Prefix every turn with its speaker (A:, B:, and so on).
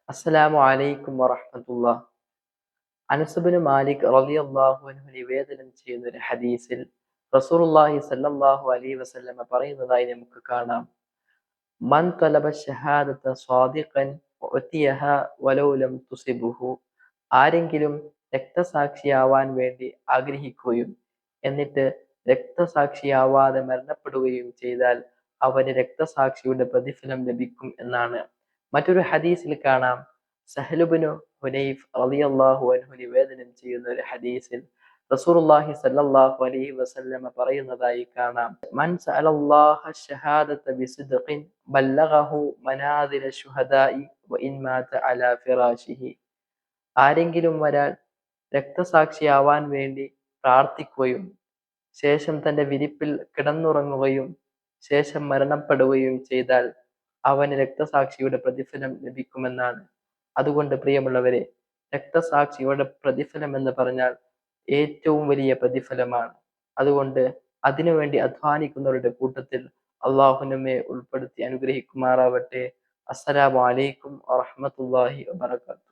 A: അസ്സലാമു അലൈക്കും വറഹ്മത്തുള്ളാഹ്. അനസ് ഇബ്നു മാലിക് റളിയല്ലാഹു അൻഹു നിവേദനം ചെയ്യുന്ന ഒരു ഹദീസിൽ റസൂലുള്ളാഹി സ്വല്ലല്ലാഹു അലൈഹി വസല്ലമ പറയുന്നതായി നമുക്ക് കാണാം. മൻ തലബ ഷഹാദത സ്വാദിഖൻ ഉഅതിയഹ വലൗ ലം തുസിബുഹു. ആരെങ്കിലും രക്തസാക്ഷിയാവാൻ വേണ്ടി ആഗ്രഹിക്കുകയും എന്നിട്ട് രക്തസാക്ഷിയാവാതെ മരണപ്പെടുകയും ചെയ്താൽ അവന് രക്തസാക്ഷിയുടെ പ്രതിഫലം ലഭിക്കും എന്നാണ്. മറ്റൊരു ഹദീസിൽ കാണാം, സഹലുബ്നു ഹുനൈഫ് റളിയല്ലാഹു അൻഹു നിവേദനം ചെയ്യുന്ന ഒരു ഹദീസിൽ റസൂലുള്ളാഹി സ്വല്ലല്ലാഹു അലൈഹി വസല്ലമ പറയുന്നതായി കാണാം, മൻ സഅലല്ലാഹ ഷഹാദത ബിസിദ്ഖിൻ ബല്ലഗഹു മനാദില ശുഹദാഇ വഇൻ മാത അലാ ഫിറാശിഹി. ആരെങ്കിലും ഒരാൾ രക്തസാക്ഷിയാവാൻ വേണ്ടി പ്രാർത്ഥിക്കുകയും ശേഷം തന്റെ വിരിപ്പിൽ കിടന്നുറങ്ങുകയും ശേഷം മരണപ്പെടുകയും ചെയ്താൽ അവന് രക്തസാക്ഷിയുടെ പ്രതിഫലം ലഭിക്കുമെന്നാണ്. അതുകൊണ്ട് പ്രിയമുള്ളവരെ, രക്തസാക്ഷിയുടെ പ്രതിഫലം എന്ന് പറഞ്ഞാൽ ഏറ്റവും വലിയ പ്രതിഫലമാണ്. അതുകൊണ്ട് അതിനുവേണ്ടി അധ്വാനിക്കുന്നവരുടെ കൂട്ടത്തിൽ അള്ളാഹു നമ്മെ ഉൾപ്പെടുത്തി അനുഗ്രഹിക്കുമാറാവട്ടെ. അസ്സലാമു അലൈക്കും വറഹ്മത്തുള്ളാഹി വബറകാതുഹു.